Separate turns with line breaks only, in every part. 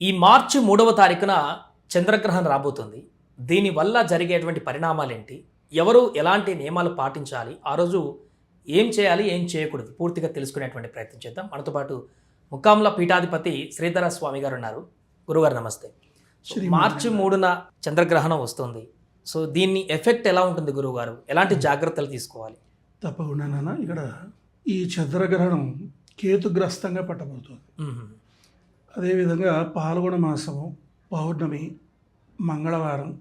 ఈ మార్చి 3వ తారీఖున చంద్రగ్రహణం రాబోతుంది. దీనివల్ల జరిగేటువంటి పరిణామాలేంటి? ఎవరు ఎలాంటి నియమాలు పాటించాలి? ఆ రోజు ఏం చేయాలి, ఏం చేయకూడదు? పూర్తిగా తెలుసుకునేటువంటి ప్రయత్నం చేద్దాం. మనతో పాటు ముక్కాముల పీఠాధిపతి శ్రీధర స్వామి గారు ఉన్నారు. గురుగారు నమస్తే. మార్చి 3న చంద్రగ్రహణం వస్తుంది. సో దీన్ని ఎఫెక్ట్ ఎలా ఉంటుంది గురువుగారు? ఎలాంటి జాగ్రత్తలు తీసుకోవాలి?
తప్పకుండా నాన్న, ఇక్కడ ఈ చంద్రగ్రహణం కేతుగ్రస్తంగా పట్టబోతుంది. అదేవిధంగా పాల్గొన మాసము పౌర్ణమి మంగళవారం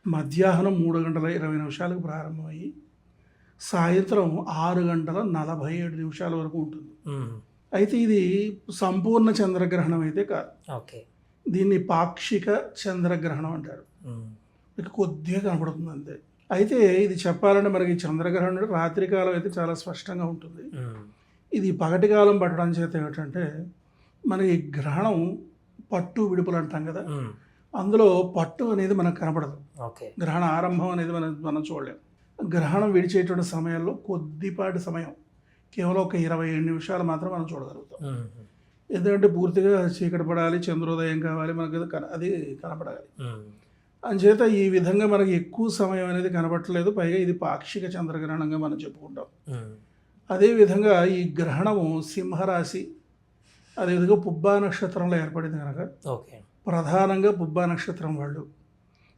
మధ్యాహ్నం 3:20 ప్రారంభమయ్యి సాయంత్రం 6:47 వరకు ఉంటుంది. అయితే ఇది సంపూర్ణ చంద్రగ్రహణం అయితే కాదు.
ఓకే,
దీన్ని పాక్షిక చంద్రగ్రహణం అంటారు. ఇక కొద్దిగా కనపడుతుంది అంతే. అయితే ఇది చెప్పాలంటే మనకి చంద్రగ్రహణం రాత్రికాలం అయితే చాలా స్పష్టంగా ఉంటుంది. ఇది పగటి కాలం పట్టడం చేత ఏమిటంటే మనకి గ్రహణం పట్టు విడుపులు అంటాం కదా, అందులో పట్టు అనేది మనకు కనపడదు. గ్రహణ ఆరంభం అనేది మనం చూడలేము. గ్రహణం విడిచేటువంటి సమయంలో కొద్దిపాటి సమయం, కేవలం ఒక 27 నిమిషాలు మాత్రం మనం చూడగలుగుతాం. ఎందుకంటే పూర్తిగా చీకటి పడాలి, చంద్రోదయం కావాలి, మనకు అది కనపడాలి. అంచేత ఈ విధంగా మనకి ఎక్కువ సమయం అనేది కనపడట్లేదు. పైగా ఇది పాక్షిక చంద్రగ్రహణంగా మనం చెప్పుకుంటాం. అదేవిధంగా ఈ గ్రహణము సింహరాశి అదేవిధంగా పుబ్బా నక్షత్రంలో ఏర్పడింది కనుక ప్రధానంగా పుబ్బా నక్షత్రం వాళ్ళు,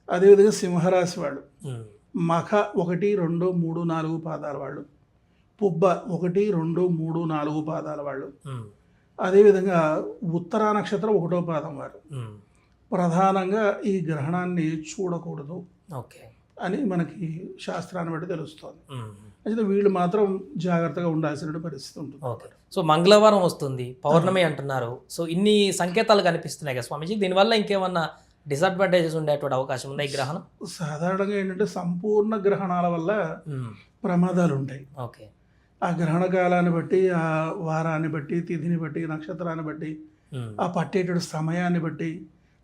అదేవిధంగా సింహరాశి వాళ్ళు, మఖ 1, 2, 3, 4 పాదాల వాళ్ళు, పుబ్బ 1, 2, 3, 4 పాదాల వాళ్ళు, అదేవిధంగా ఉత్తరా నక్షత్రం 1వ పాదం వారు ప్రధానంగా ఈ గ్రహణాన్ని చూడకూడదు అని మనకి శాస్త్రాన్ని బట్టి తెలుస్తోంది. అయితే వీళ్ళు మాత్రం జాగ్రత్తగా ఉండాల్సిన పరిస్థితి ఉంటుంది.
ఓకే, సో మంగళవారం వస్తుంది, పౌర్ణమి అంటున్నారు. సో ఇన్ని సంకేతాలు కనిపిస్తున్నాయి కదా స్వామీజీ, దీనివల్ల ఇంకేమన్నా డిసడ్వాంటేజెస్ ఉండేటువంటి అవకాశం ఉందా ఈ గ్రహణం?
సాధారణంగా ఏంటంటే సంపూర్ణ గ్రహణాల వల్ల ప్రమాదాలు ఉంటాయి.
ఓకే,
ఆ గ్రహణ కాలాన్ని బట్టి, ఆ వారాన్ని బట్టి, తిథిని బట్టి, నక్షత్రాన్ని బట్టి, ఆ పట్టేటువంటి సమయాన్ని బట్టి,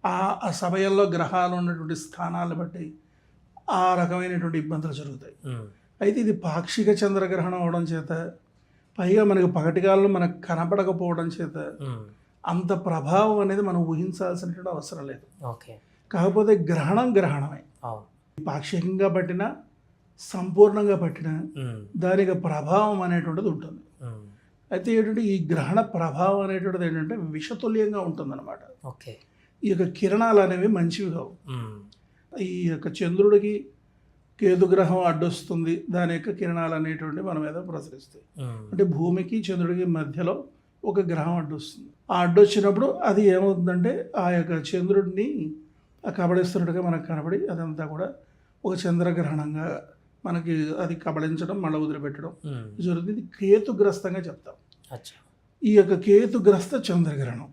ఆ సమయంలో గ్రహాలు ఉన్నటువంటి స్థానాలను బట్టి ఆ రకమైనటువంటి ఇబ్బందులు జరుగుతాయి. అయితే ఇది పాక్షిక చంద్రగ్రహణం అవడం చేత, పైగా మనకు పగటి కాలంలో మనకు కనపడకపోవడం చేత అంత ప్రభావం అనేది మనం ఊహించాల్సినటువంటి అవసరం లేదు. కాకపోతే గ్రహణమే పాక్షికంగా పట్టినా సంపూర్ణంగా పట్టినా దానికి ప్రభావం అనేటువంటిది ఉంటుంది. అయితే ఏంటంటే ఈ గ్రహణ ప్రభావం అనేటువంటిది ఏంటంటే విషతుల్యంగా ఉంటుందన్నమాట. ఈ యొక్క కిరణాలు అనేవి మంచివి కావు. ఈ యొక్క చంద్రుడికి కేతుగ్రహం అడ్డొస్తుంది, దాని యొక్క కిరణాలు అనేటువంటివి మన మీద ప్రసరిస్తాయి. అంటే భూమికి చంద్రుడికి మధ్యలో ఒక గ్రహం అడ్డొస్తుంది. ఆ అడ్డొచ్చినప్పుడు అది ఏమవుతుందంటే ఆ యొక్క చంద్రుడిని కబళిస్తున్నట్టుగా మనకు కనబడి అదంతా కూడా ఒక చంద్రగ్రహణంగా మనకి అది కబళించడం, మళ్ళీ వదిలిపెట్టడం జరుగుతుంది. కేతుగ్రస్తంగా చెప్తాం. ఈ యొక్క కేతుగ్రస్త చంద్రగ్రహణం,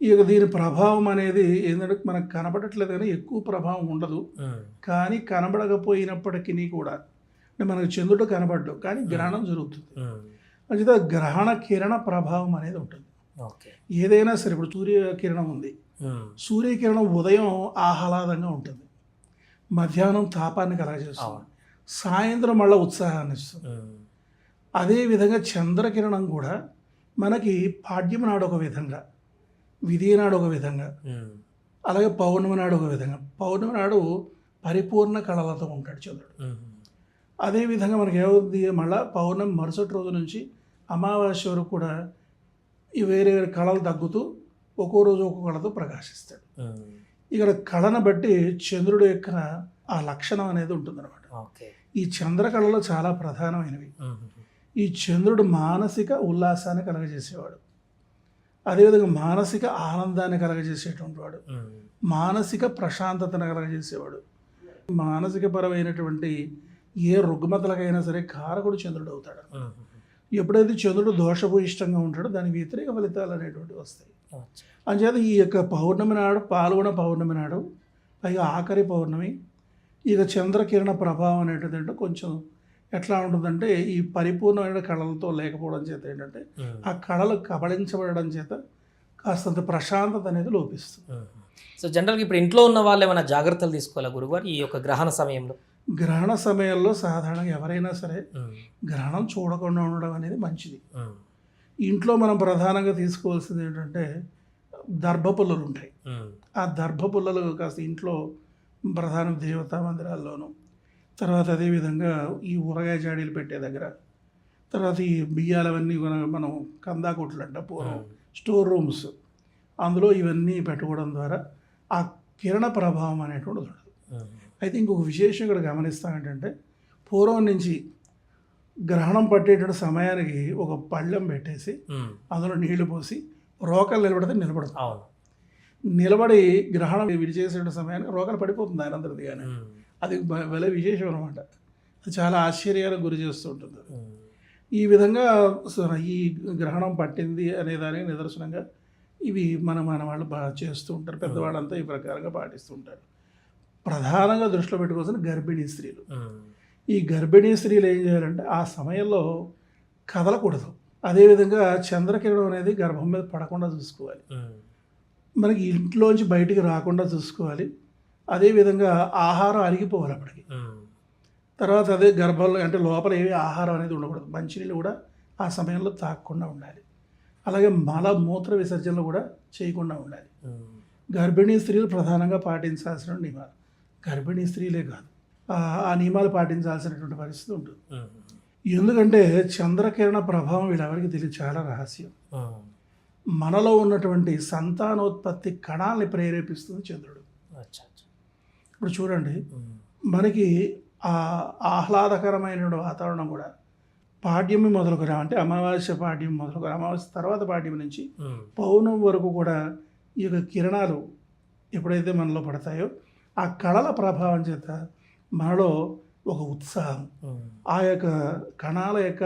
ఈ యొక్క దీని ప్రభావం అనేది ఏంటంటే మనకు కనబడట్లేదు కానీ ఎక్కువ ప్రభావం ఉండదు. కానీ కనబడకపోయినప్పటికీ కూడా అంటే మనకు చంద్రుడు కనబడ్డు కానీ గ్రహణం జరుగుతుంది. అంటే గ్రహణ కిరణ ప్రభావం అనేది ఉంటుంది. ఏదైనా సరే, ఇప్పుడు సూర్యకిరణం ఉంది, సూర్యకిరణం ఉదయం ఆహ్లాదంగా ఉంటుంది, మధ్యాహ్నం తాపాన్ని కలగజేస్తుంది, సాయంత్రం మళ్ళీ ఉత్సాహాన్ని ఇస్తుంది. అదేవిధంగా చంద్రకిరణం కూడా మనకి పాడ్యం నాడు ఒక విధంగా, విధియ నాడు ఒక విధంగా, అలాగే పౌర్ణమి నాడు ఒక విధంగా. పౌర్ణమి నాడు పరిపూర్ణ కళలతో ఉంటాడు చంద్రుడు. అదేవిధంగా మనకి ఏమవుతుంది, మళ్ళీ పౌర్ణమి మరుసటి రోజు నుంచి అమావాస్య వరకు కూడా ఈ వేరే వేరే కళలు తగ్గుతూ ఒక్కో రోజు ఒక్కో కళతో ప్రకాశిస్తాడు. ఇక్కడ కళను బట్టి చంద్రుడు యొక్క ఆ లక్షణం అనేది ఉంటుందన్నమాట. ఈ చంద్రకళలో చాలా ప్రధానమైనవి. ఈ చంద్రుడు మానసిక ఉల్లాసాన్ని కలగజేసేవాడు, అదేవిధంగా మానసిక ఆనందాన్ని కలగజేసేటువంటి వాడు, మానసిక ప్రశాంతతను కలగజేసేవాడు. మానసిక పరమైనటువంటి ఏ రుగ్మతలకైనా సరే కారకుడు చంద్రుడు అవుతాడు. ఎప్పుడైతే చంద్రుడు దోషభూయిష్టంగా ఉంటాడో దానికి వ్యతిరేక ఫలితాలు అనేటువంటివి వస్తాయి. అంచేత ఈ యొక్క పౌర్ణమి నాడు, పాల్గొన పౌర్ణమి నాడు, పైగా ఆఖరి పౌర్ణమి, ఇక చంద్రకిరణ ప్రభావం అనేటిది అంటే కొంచెం ఎట్లా ఉంటుందంటే ఈ పరిపూర్ణమైన కళలతో లేకపోవడం చేత ఏంటంటే ఆ కళలు కబళించబడడం చేత కాస్తంత ప్రశాంతత అనేది లోపిస్తుంది.
సో జనరల్గా ఇప్పుడు ఇంట్లో ఉన్న వాళ్ళు ఏమైనా జాగ్రత్తలు తీసుకోవాలా గురుగారు ఈ యొక్క గ్రహణ సమయంలో?
గ్రహణ సమయంలో సాధారణంగా ఎవరైనా సరే గ్రహణం చూడకుండా ఉండడం అనేది మంచిది. ఇంట్లో మనం ప్రధానంగా తీసుకోవాల్సింది ఏంటంటే దర్భ పుల్లలు ఉంటాయి. ఆ దర్భ పుల్లలు కాస్త ఇంట్లో ప్రధాన దేవతా మందిరాల్లోనూ, తర్వాత అదేవిధంగా ఈ ఊరగాయ జాడీలు పెట్టే దగ్గర, తర్వాత ఈ బియ్యాలవన్నీ మనం కందా కొట్లు అంట పూర్వం స్టోర్ రూమ్స్, అందులో ఇవన్నీ పెట్టుకోవడం ద్వారా ఆ కిరణ ప్రభావం అనేటువంటిది ఉండదు. అయితే ఇంకొక విశేషం ఇక్కడ గమనిస్తాం ఏంటంటే, పూర్వం నుంచి గ్రహణం పట్టేటువంటి సమయానికి ఒక పళ్ళెం పెట్టేసి అందులో నీళ్లు పోసి రోకలు నిలబడితే నిలబడతాం. నిలబడి గ్రహణం విడిచేసే సమయానికి రోకలు పడిపోతుంది ఆయనందరిది. కానీ అది భలే విశేషం అనమాట. అది చాలా ఆశ్చర్యాలకు గురి చేస్తూ ఉంటుంది. ఈ విధంగా ఈ గ్రహణం పట్టింది అనే దానికి నిదర్శనంగా ఇవి మన వాళ్ళు బాగా చేస్తూ ఉంటారు. పెద్దవాళ్ళంతా ఈ ప్రకారంగా పాటిస్తూ ఉంటారు. ప్రధానంగా దృష్టిలో పెట్టుకోవాల్సిన గర్భిణీ స్త్రీలు. ఈ గర్భిణీ స్త్రీలు ఏం చేయాలంటే ఆ సమయంలో కదలకూడదు. అదేవిధంగా చంద్రకిరణం అనేది గర్భం మీద పడకుండా చూసుకోవాలి. మనకి ఇంట్లోంచి బయటికి రాకుండా చూసుకోవాలి. అదేవిధంగా ఆహారం అరిగిపోవాలి అప్పటికి. తర్వాత అదే గర్భంలో అంటే లోపల ఏవి ఆహారం అనేది ఉండకూడదు. మంచినీళ్ళు కూడా ఆ సమయంలో తాగకుండా ఉండాలి. అలాగే మల మూత్ర విసర్జనలు కూడా చేయకుండా ఉండాలి. గర్భిణీ స్త్రీలు ప్రధానంగా పాటించాల్సిన నియమాలు. గర్భిణీ స్త్రీలే కాదు, ఆ నియమాలు పాటించాల్సినటువంటి పరిస్థితి ఉంటుంది. ఎందుకంటే చంద్రకిరణ ప్రభావం వీళ్ళెవరికి తెలియదు, చాలా రహస్యం. మనలో ఉన్నటువంటి సంతానోత్పత్తి కణాలని ప్రేరేపిస్తుంది చంద్రుడు. ఇప్పుడు చూడండి, మనకి ఆ ఆహ్లాదకరమైన వాతావరణం కూడా పాడ్యమి మొదలుకొని, అంటే అమావాస్య పాడ్యం మొదలుకొని అమావాస్య తర్వాత పాడ్యం నుంచి పౌర్ణమి వరకు కూడా ఈ యొక్క కిరణాలు ఎప్పుడైతే మనలో పడతాయో ఆ కళల ప్రభావం చేత మనలో ఒక ఉత్సాహం, ఆ యొక్క కణాల యొక్క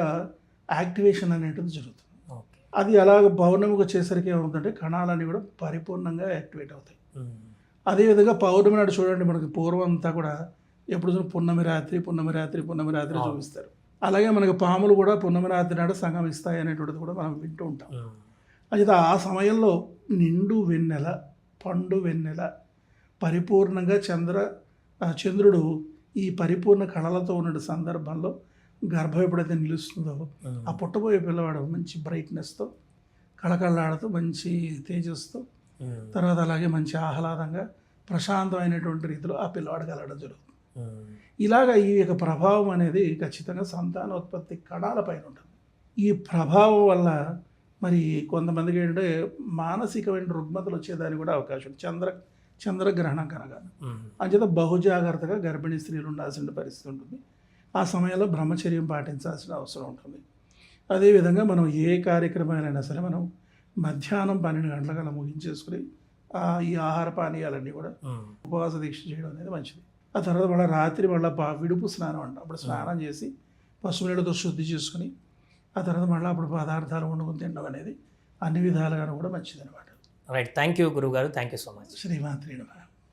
యాక్టివేషన్ అనేటిది జరుగుతుంది. అది అలాగ పౌర్ణమికి వచ్చేసరికి ఏమవుతుందంటే కణాలన్నీ కూడా పరిపూర్ణంగా యాక్టివేట్ అవుతాయి. అదేవిధంగా పౌర్ణమి నాడు చూడండి, మనకి పూర్వం అంతా కూడా ఎప్పుడు పున్నమి రాత్రి చూపిస్తారు. అలాగే మనకి పాములు కూడా పున్నమి రాత్రి నాడు సంగమిస్తాయి అనేటువంటిది కూడా మనం వింటూ ఉంటాం. అయితే ఆ సమయంలో నిండు వెన్నెల, పండు వెన్నెల, పరిపూర్ణంగా చంద్రుడు ఈ పరిపూర్ణ కళలతో ఉన్న సందర్భంలో గర్భం ఎప్పుడైతే నిలుస్తుందో ఆ పుట్టబోయే పిల్లవాడు మంచి బ్రైట్నెస్తో, కళకళలాడుతూ, మంచి తేజస్తో, తర్వాత అలాగే మంచి ఆహ్లాదంగా ప్రశాంతమైనటువంటి రీతిలో ఆ పిల్లవాడు కలగడం జరుగుతుంది. ఇలాగ ఈ యొక్క ప్రభావం అనేది ఖచ్చితంగా సంతానోత్పత్తి కణాల పైన ఉంటుంది. ఈ ప్రభావం వల్ల మరి కొంతమందికి ఏంటంటే మానసికమైన రుగ్మతలు వచ్చేదానికి కూడా అవకాశం చంద్రగ్రహణం కనుక. అంచేత బహుజాగ్రత్తగా గర్భిణీ స్త్రీలు ఉండాల్సిన పరిస్థితి ఉంటుంది. ఆ సమయంలో బ్రహ్మచర్యం పాటించాల్సిన అవసరం ఉంటుంది. అదేవిధంగా మనం ఏ కార్యక్రమాలైనా సరే మనం మధ్యాహ్నం 12 గంటలకల్లా ముగించేసుకుని ఈ ఆహార పానీయాలన్నీ కూడా ఉపవాస దీక్ష చేయడం అనేది మంచిది. ఆ తర్వాత మళ్ళీ రాత్రి విడుపు స్నానం అంటాం. అప్పుడు స్నానం చేసి పసుపు నీళ్ళతో శుద్ధి చేసుకుని ఆ తర్వాత మళ్ళీ అప్పుడు పదార్థాలు వండుకొని తినడం అనేది అన్ని విధాలుగాను కూడా మంచిది అనమాట.
రైట్, థ్యాంక్ యూ గురువు గారు, థ్యాంక్ యూ సో మచ్.
శ్రీమాత్రి నమః.